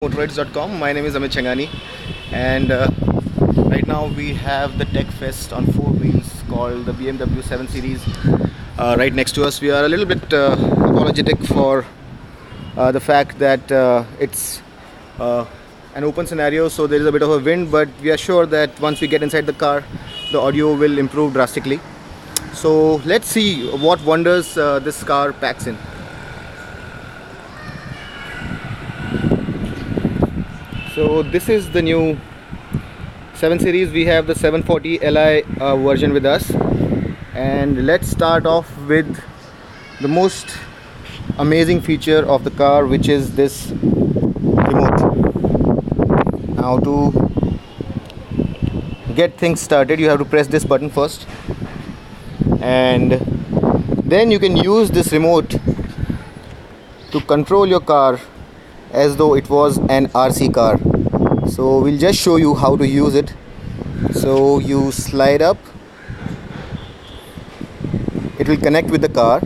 Motorites.com. My name is Amit Changani, and right now we have the Tech Fest on four wheels called the BMW 7 Series right next to us. We are a little bit apologetic for the fact that it's an open scenario, so there is a bit of a wind, but we are sure that once we get inside the car, the audio will improve drastically. So let's see what wonders this car packs in. So this is the new 7 Series. We have the 740 Li version with us, and let's start off with the most amazing feature of the car, which is this remote. Now to get things started, you have to press this button first, and then you can use this remote to control your car as though it was an RC car. So we'll just show you how to use it. So you slide up, it will connect with the car,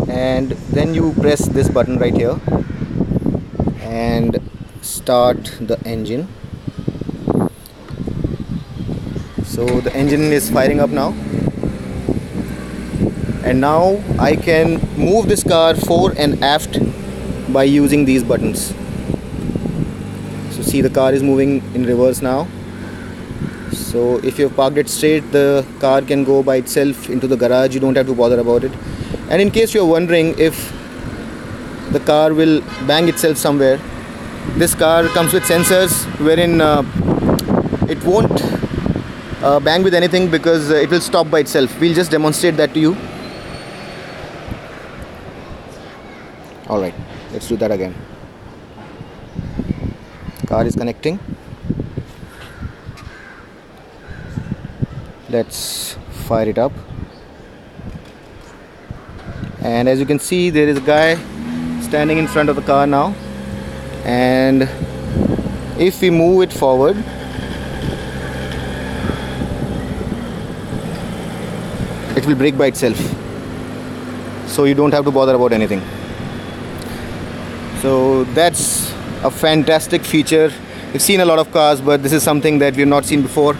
and then you press this button right here and start the engine. So the engine is firing up now, and now I can move this car fore and aft by using these buttons. So see, the car is moving in reverse now. So if you've parked it straight, the car can go by itself into the garage. You don't have to bother about it. And in case you're wondering if the car will bang itself somewhere, this car comes with sensors wherein it won't bang with anything, because it will stop by itself. We'll just demonstrate that to you. Alright, let's do that again. Car is connecting. Let's fire it up. And as you can see, there is a guy standing in front of the car now. And if we move it forward, it will brake by itself. So you don't have to bother about anything. So that's a fantastic feature. We've seen a lot of cars, but this is something that we've not seen before.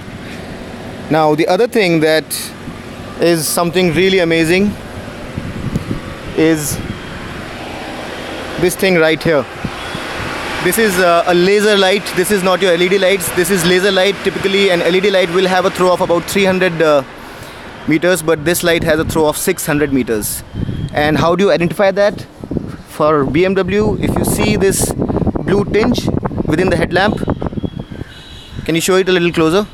Now the other thing that is something really amazing is this thing right here. This is a laser light. This is not your LED lights. This is laser light. Typically an LED light will have a throw of about 300 meters, but this light has a throw of 600 meters. And how do you identify that? For BMW, if you see this blue tinge within the headlamp, can you show it a little closer?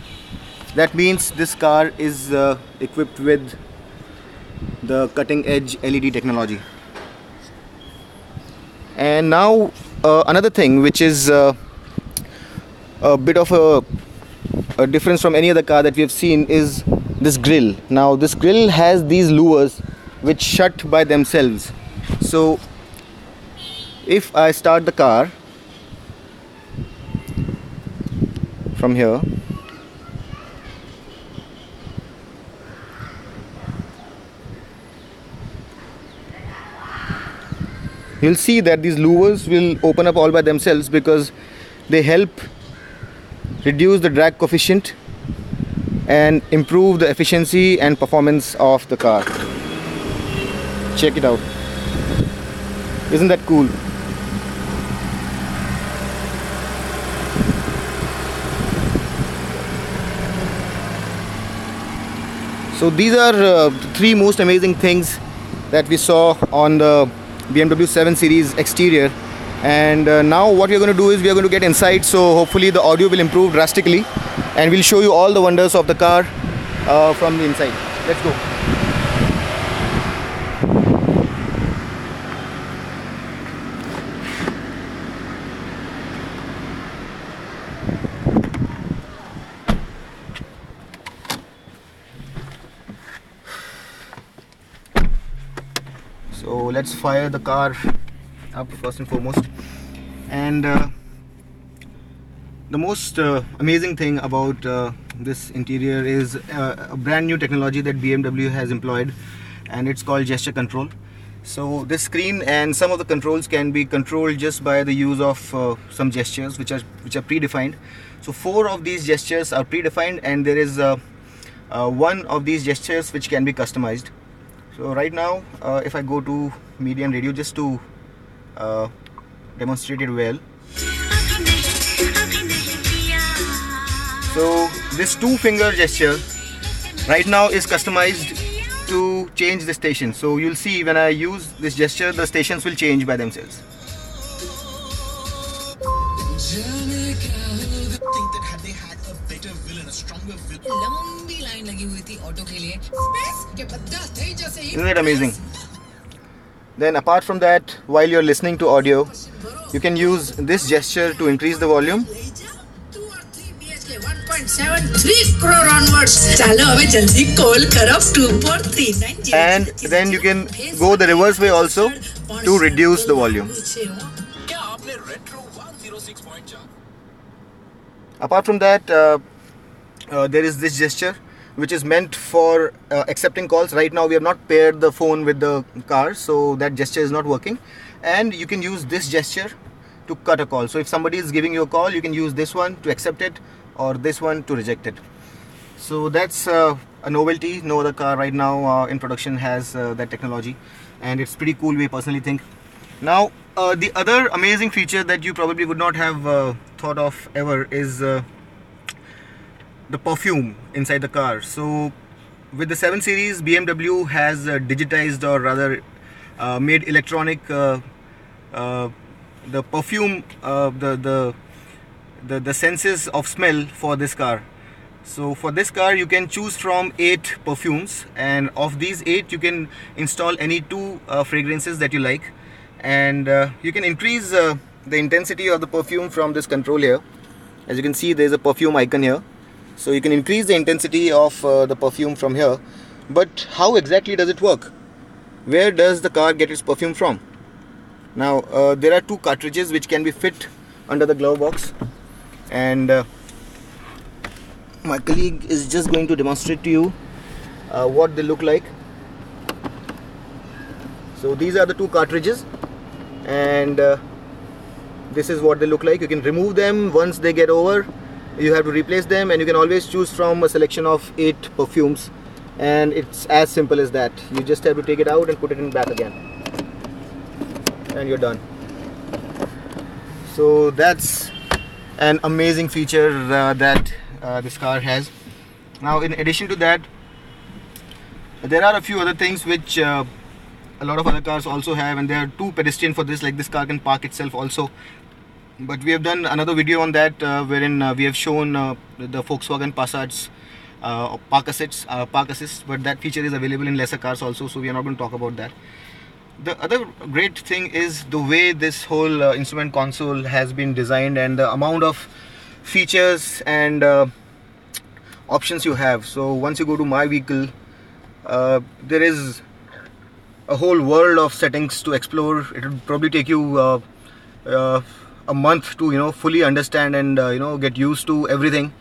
That means this car is equipped with the cutting edge LED technology. And now another thing which is a bit of a difference from any other car that we have seen is this grille. Now this grille has these louvres which shut by themselves. So if I start the car from here, you'll see that these louvers will open up all by themselves, because they help reduce the drag coefficient and improve the efficiency and performance of the car. Check it out. Isn't that cool? So these are the three most amazing things that we saw on the BMW 7 Series exterior. And now what we're going to do is we are going to get inside, so hopefully the audio will improve drastically, and we'll show you all the wonders of the car from the inside. Let's go. So let's fire the car up first and foremost. And the most amazing thing about this interior is a brand new technology that BMW has employed, and it's called gesture control. So this screen and some of the controls can be controlled just by the use of some gestures which are predefined. So 4 of these gestures are predefined, and there is one of these gestures which can be customized. So right now if I go to media and radio just to demonstrate it well. So this 2-finger gesture right now is customized to change the station. So you'll see when I use this gesture, the stations will change by themselves. Isn't it amazing? Then apart from that, while you're listening to audio, you can use this gesture to increase the volume. 1.73 crore onwards. And then you can go the reverse way also to reduce the volume. Apart from that, there is this gesture which is meant for accepting calls. Right now we have not paired the phone with the car, so that gesture is not working. And you can use this gesture to cut a call. So if somebody is giving you a call, you can use this one to accept it, or this one to reject it. So that's a novelty. No other car right now in production has that technology, and it's pretty cool, we personally think. Now the other amazing feature that you probably would not have thought of ever is the perfume inside the car. So with the 7 Series, BMW has digitized, or rather made electronic the perfume, the senses of smell for this car. So for this car you can choose from 8 perfumes, and of these 8 you can install any 2 fragrances that you like, and you can increase the intensity of the perfume from this control here. As you can see, there is a perfume icon here, so you can increase the intensity of the perfume from here. But how exactly does it work? Where does the car get its perfume from? Now there are 2 cartridges which can be fit under the glove box, and my colleague is just going to demonstrate to you what they look like. So these are the 2 cartridges, and this is what they look like. You can remove them once they get over. You have to replace them, and you can always choose from a selection of 8 perfumes, and it's as simple as that. You just have to take it out and put it in back again, and you're done. So that's an amazing feature that this car has. Now in addition to that, there are a few other things which a lot of other cars also have, and they are too pedestrian for this. Like this car can park itself also, but we have done another video on that wherein we have shown the Volkswagen Passat's park assist, but that feature is available in lesser cars also, so we are not going to talk about that. The other great thing is the way this whole instrument console has been designed, and the amount of features and options you have. So once you go to My Vehicle, there is a whole world of settings to explore. It will probably take you a month to fully understand and get used to everything.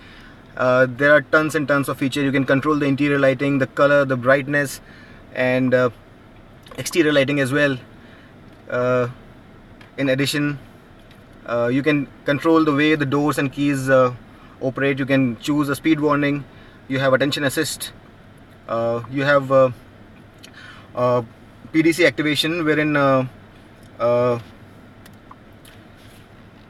There are tons and tons of features. You can control the interior lighting, the color, the brightness, and exterior lighting as well. In addition, you can control the way the doors and keys operate. You can choose a speed warning. You have attention assist. You have PDC activation, wherein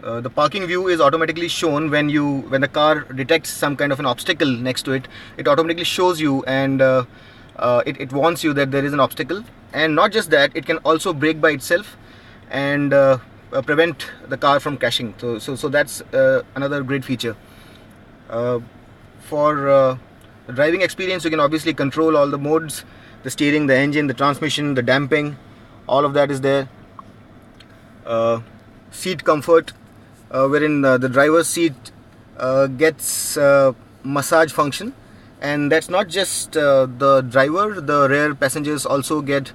the parking view is automatically shown when the car detects some kind of an obstacle next to it. It automatically shows you, and it warns you that there is an obstacle. And not just that, it can also brake by itself and prevent the car from crashing. So that's another great feature. For the driving experience, you can obviously control all the modes: the steering, the engine, the transmission, the damping. All of that is there. Seat comfort, wherein the driver's seat gets massage function, and that's not just the driver. The rear passengers also get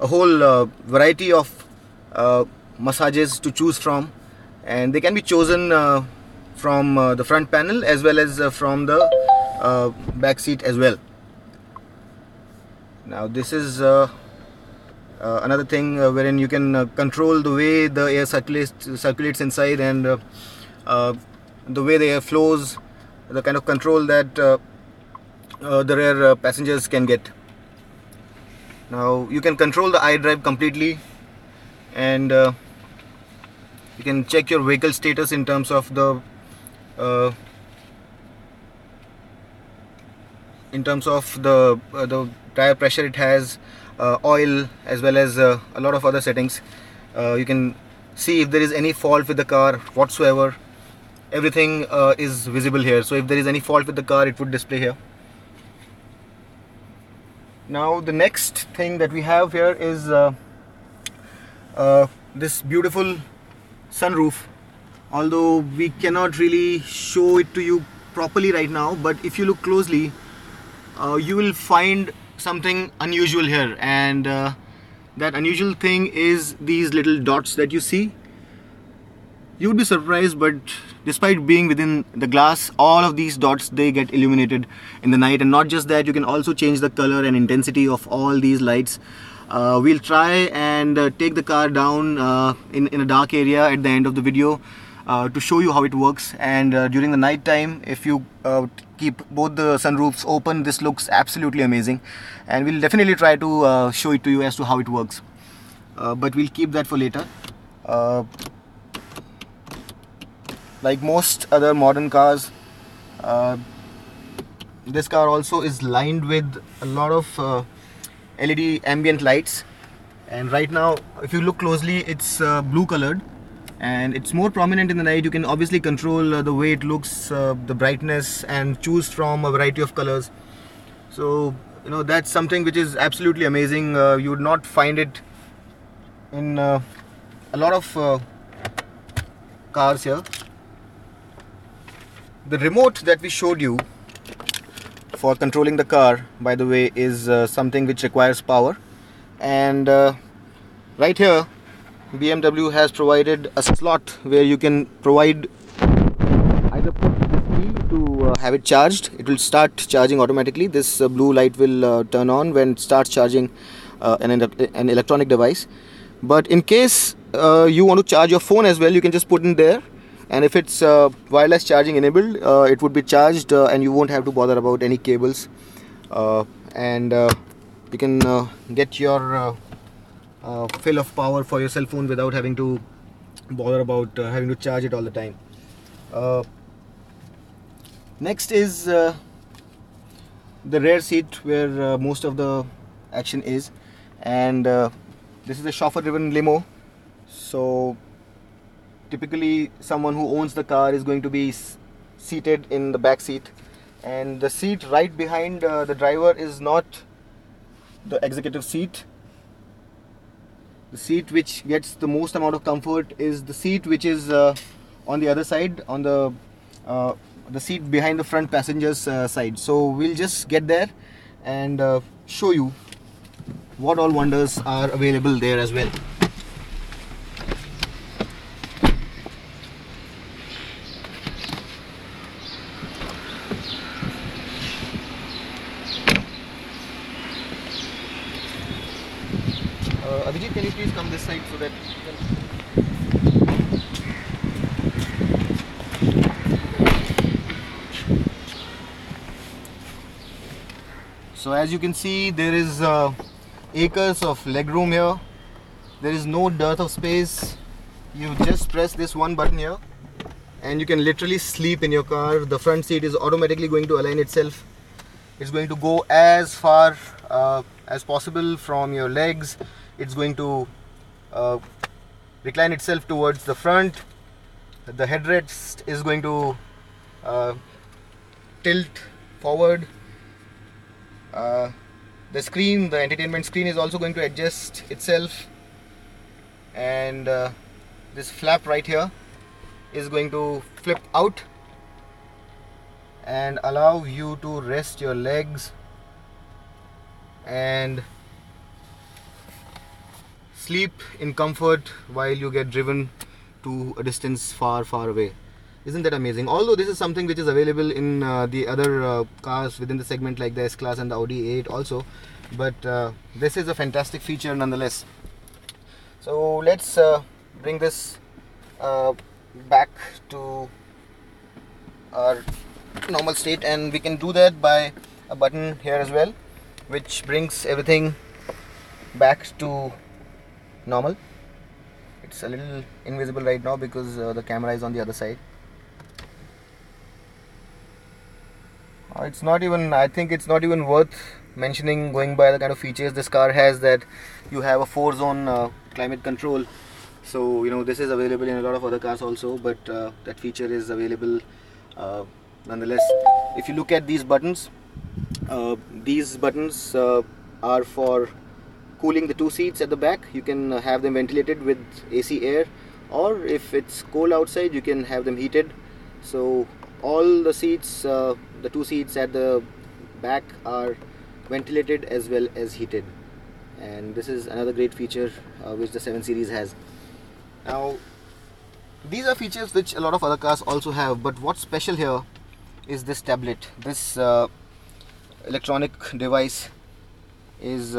a whole variety of massages to choose from, and they can be chosen from the front panel as well as from the back seat as well. Now this is another thing wherein you can control the way the air circulates inside, and the way the air flows, the kind of control that the rear passengers can get. Now you can control the iDrive completely, and you can check your vehicle status in terms of the tire pressure it has, oil, as well as a lot of other settings. You can see if there is any fault with the car whatsoever. Everything is visible here. So if there is any fault with the car, it would display here. Now the next thing that we have here is this beautiful sunroof. Although we cannot really show it to you properly right now, but if you look closely, you will find something unusual here, and that unusual thing is these little dots that you see. You would be surprised, but despite being within the glass, all of these dots, they get illuminated in the night. And not just that, you can also change the color and intensity of all these lights. We'll try and take the car down in a dark area at the end of the video to show you how it works. And during the night time, if you keep both the sunroofs open, this looks absolutely amazing, and we'll definitely try to show it to you as to how it works, but we'll keep that for later. Like most other modern cars, this car also is lined with a lot of LED ambient lights, and right now if you look closely, it's blue colored, and it's more prominent in the night. You can obviously control the way it looks, the brightness, and choose from a variety of colors. So that's something which is absolutely amazing. You would not find it in a lot of cars here. The remote that we showed you for controlling the car, by the way, is something which requires power, and right here BMW has provided a slot where you can provide either put this key to have it charged. It will start charging automatically. This blue light will turn on when it starts charging an electronic device. But in case you want to charge your phone as well, you can just put in there, and if it's wireless charging enabled, it would be charged, and you won't have to bother about any cables, and you can get your fill of power for your cell phone without having to bother about having to charge it all the time. Next is the rear seat, where most of the action is, and this is a chauffeur driven limo. So typically someone who owns the car is going to be seated in the back seat, and the seat right behind the driver is not the executive seat. The seat which gets the most amount of comfort is the seat which is on the other side, on the seat behind the front passenger's side. So we'll just get there and show you what all wonders are available there as well. Abhijit, can you please come this side so that So as you can see, there is acres of legroom here. There is no dearth of space. You just press this one button here and you can literally sleep in your car. The front seat is automatically going to align itself. It's going to go as far as possible from your legs. It's going to recline itself towards the front. The headrest is going to tilt forward. The screen, the entertainment screen, is also going to adjust itself, and this flap right here is going to flip out and allow you to rest your legs and sleep in comfort while you get driven to a distance far away. Isn't that amazing? Although this is something which is available in the other cars within the segment, like the S-Class and the Audi A8 also, but this is a fantastic feature nonetheless. So let's bring this back to our normal state, and we can do that by a button here as well, which brings everything back to normal. It's a little invisible right now because the camera is on the other side. It's not even, I think it's not even worth mentioning going by the kind of features this car has, that you have a 4-zone climate control. So you know, this is available in a lot of other cars also, but that feature is available nonetheless. If you look at these buttons are for cooling the 2 seats at the back. You can have them ventilated with AC air, or if it's cold outside, you can have them heated. So all the seats, the 2 seats at the back, are ventilated as well as heated, and this is another great feature which the 7 Series has. Now these are features which a lot of other cars also have, but what's special here is this tablet. This electronic device is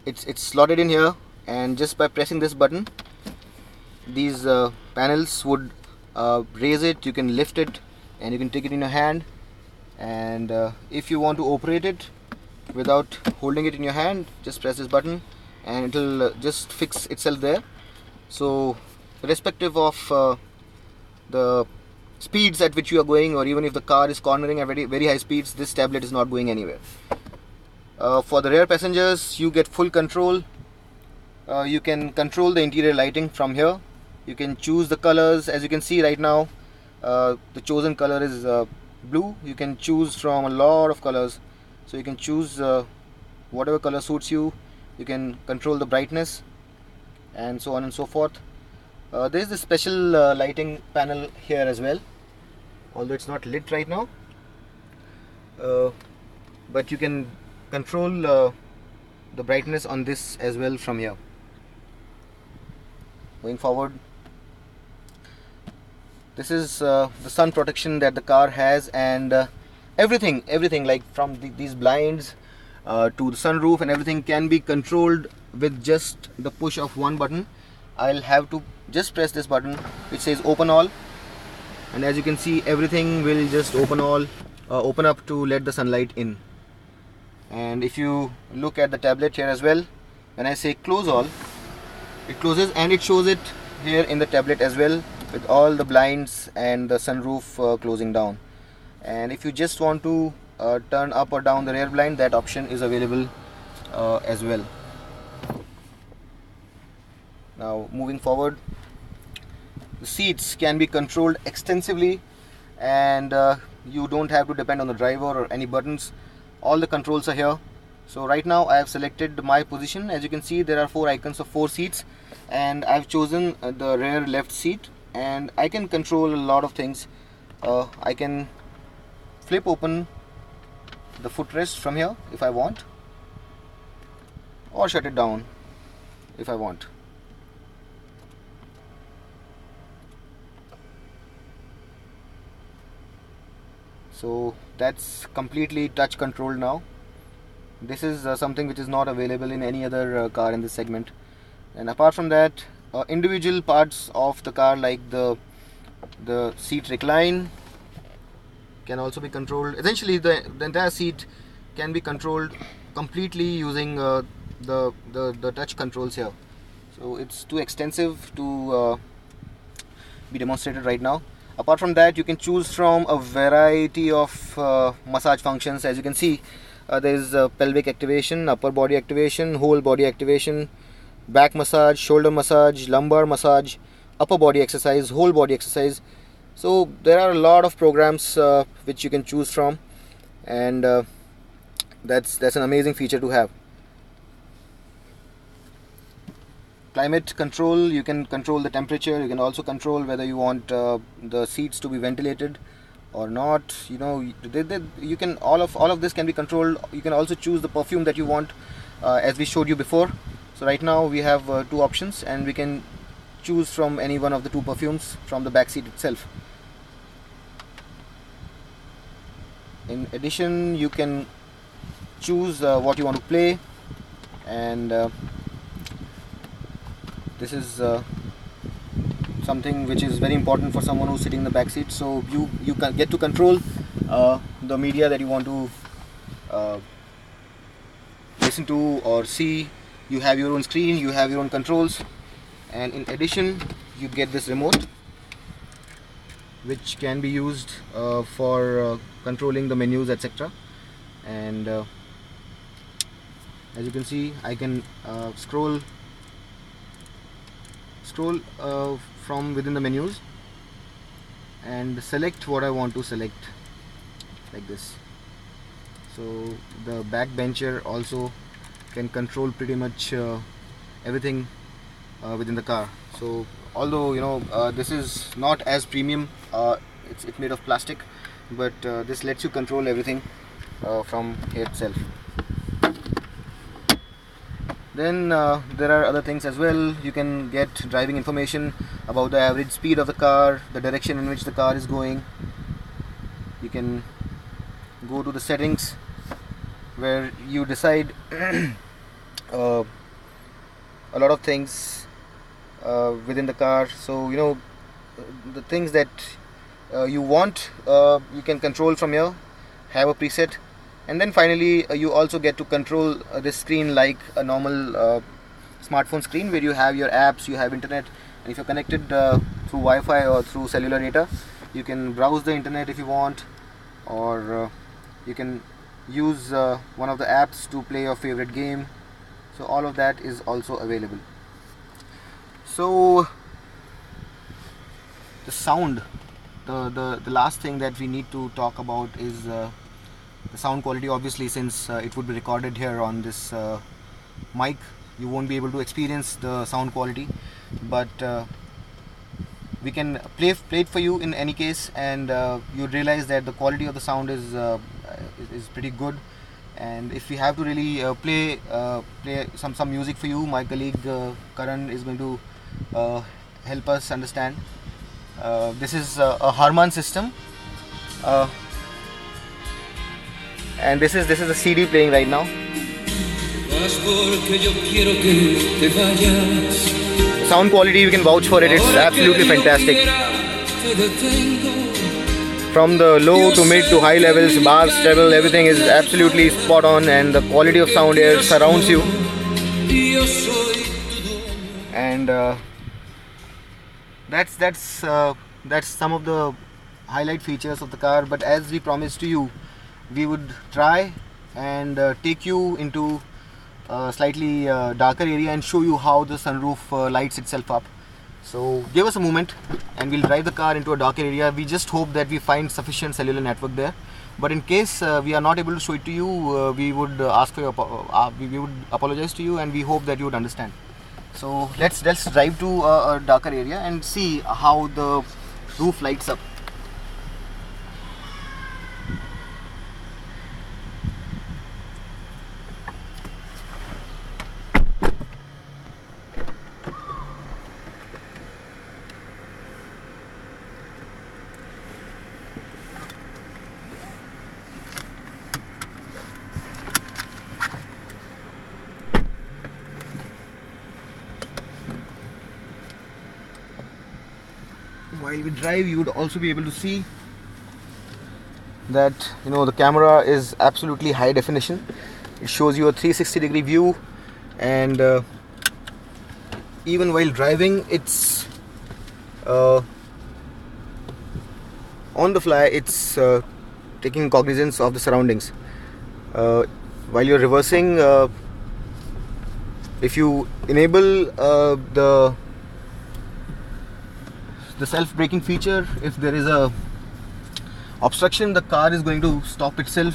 it's slotted in here, and just by pressing this button, these panels would raise it. You can lift it and you can take it in your hand, and if you want to operate it without holding it in your hand, just press this button and it will just fix itself there. So irrespective of the speeds at which you are going, or even if the car is cornering at very high speeds, this tablet is not going anywhere. For the rear passengers, you get full control. You can control the interior lighting from here. You can choose the colors. As you can see right now, the chosen color is blue. You can choose from a lot of colors, so you can choose whatever color suits you. You can control the brightness and so on and so forth. There is this special lighting panel here as well, although it's not lit right now, but you can control the brightness on this as well from here. Going forward, this is the sun protection that the car has, and everything like from these blinds to the sunroof and everything can be controlled with just the push of one button. I'll have to just press this button which says open all, and as you can see, everything will just open up to let the sunlight in. And if you look at the tablet here as well, when I say close all, it closes, and it shows it here in the tablet as well, with all the blinds and the sunroof closing down. And if you just want to turn up or down the rear blind, that option is available as well. Now moving forward, the seats can be controlled extensively, and you don't have to depend on the driver or any buttons. All the controls are here. So right now I have selected my position. As you can see, there are 4 icons of 4 seats, and I've chosen the rear left seat, and I can control a lot of things. I can flip open the footrest from here if I want, or shut it down if I want. So that's completely touch controlled now. This is something which is not available in any other car in this segment. And apart from that, individual parts of the car like the seat recline can also be controlled. Essentially the entire seat can be controlled completely using the touch controls here. So it's too extensive to be demonstrated right now. Apart from that, you can choose from a variety of massage functions. As you can see, there is pelvic activation, upper body activation, whole body activation, back massage, shoulder massage, lumbar massage, upper body exercise, whole body exercise. So there are a lot of programs which you can choose from, and that's an amazing feature to have. Climate control, you can control the temperature. You can also control whether you want the seats to be ventilated or not. You know, you can all of this can be controlled. You can also choose the perfume that you want, as we showed you before. So right now we have 2 options, and we can choose from any one of the 2 perfumes from the back seat itself. In addition, you can choose what you want to play, and this is something which is very important for someone who's sitting in the back seat. So you can get to control the media that you want to listen to or see. You have your own screen, you have your own controls, and in addition you get this remote which can be used for controlling the menus, etc. And as you can see, I can scroll from within the menus and select what I want to select, like this. So the backbencher also can control pretty much everything within the car. So although this is not as premium, it's made of plastic, but this lets you control everything from here itself. Then there are other things as well. You can get driving information about the average speed of the car, the direction in which the car is going. You can go to the settings where you decide a lot of things within the car. So the things that you want, you can control from here, have a preset. And then finally you also get to control this screen like a normal smartphone screen, where you have your apps, you have internet, and if you're connected through Wi-Fi or through cellular data, you can browse the internet if you want, or you can use one of the apps to play your favorite game. So all of that is also available. So the sound, the last thing that we need to talk about is the sound quality. Obviously, since it would be recorded here on this mic, you won't be able to experience the sound quality, but we can play it for you in any case, and you'd realize that the quality of the sound is pretty good. And if we have to really play some music for you, my colleague Karan is going to help us understand. This is a Harman system, and this is a CD playing right now. Sound quality, you can vouch for it. It's absolutely fantastic. From the low to mid to high levels, bass, treble, everything is absolutely spot on, and the quality of sound here surrounds you. And that's some of the highlight features of the car. But as we promised to you, we would try and take you into a slightly darker area and show you how the sunroof lights itself up. So give us a moment and we'll drive the car into a darker area. We just hope that we find sufficient cellular network there. But in case we are not able to show it to you, we would ask for your we would apologize to you, and we hope that you would understand. So let's drive to a darker area and see how the roof lights up. While we drive, you would also be able to see that the camera is absolutely high definition. It shows you a 360-degree view, and even while driving, it's on the fly. It's taking cognizance of the surroundings. While you're reversing, if you enable the self-braking feature, if there is a obstruction, the car is going to stop itself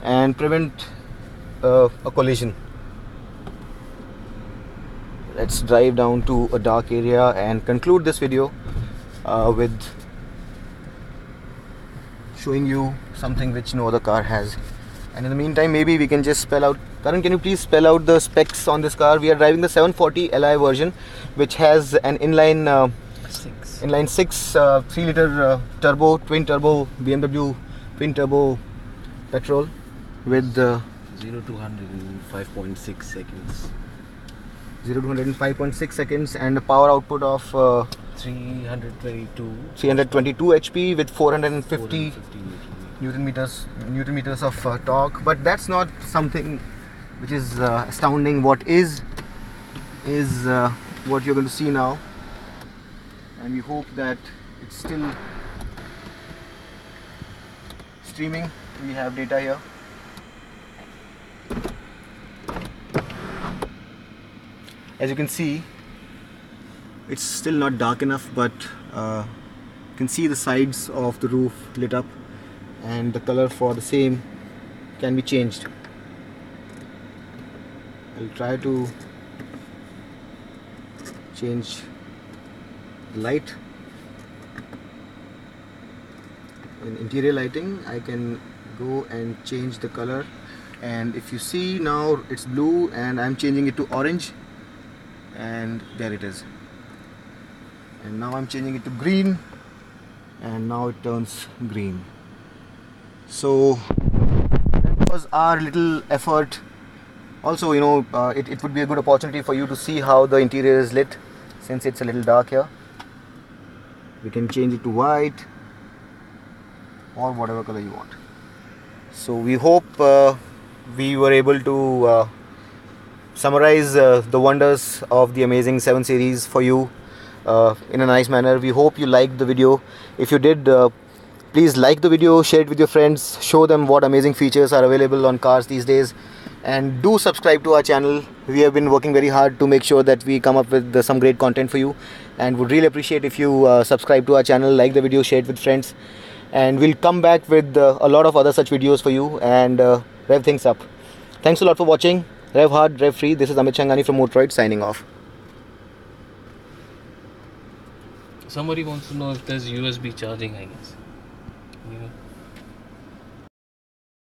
and prevent a collision. Let's drive down to a dark area and conclude this video with showing you something which no other car has. And in the meantime, maybe we can just spell out. Karan, can you please spell out the specs on this car? We are driving the 740 Li version, which has an inline 6 3-liter turbo, twin turbo BMW twin turbo petrol with 0 to 100 in 5.6 seconds. 0 to 100 in 5.6 seconds, and a power output of 322 HP with 450 Newton meters of torque. But that's not something which is astounding. What is what you're going to see now, and we hope that it's still streaming. We have data here. As you can see, it's still not dark enough, but you can see the sides of the roof lit up, and the color for the same can be changed. I'll try to change the light. In interior lighting, I can go and change the color, and if you see now, it's blue and I'm changing it to orange, and there it is. And now I'm changing it to green, and now it turns green. So that was our little effort. Also, you know, it would be a good opportunity for you to see how the interior is lit, since it's a little dark here. We can change it to white or whatever color you want. So we hope we were able to summarize the wonders of the amazing 7 Series for you in a nice manner. We hope you liked the video. If you did, please like the video, share it with your friends, show them what amazing features are available on cars these days, and do subscribe to our channel. We have been working very hard to make sure that we come up with some great content for you, and would really appreciate if you subscribe to our channel, like the video, share it with friends, and we'll come back with a lot of other such videos for you and rev things up. Thanks a lot for watching. Rev hard, rev free. This is Amit Changani from Motoroid signing off. Somebody wants to know if there's USB charging, I guess. Yeah.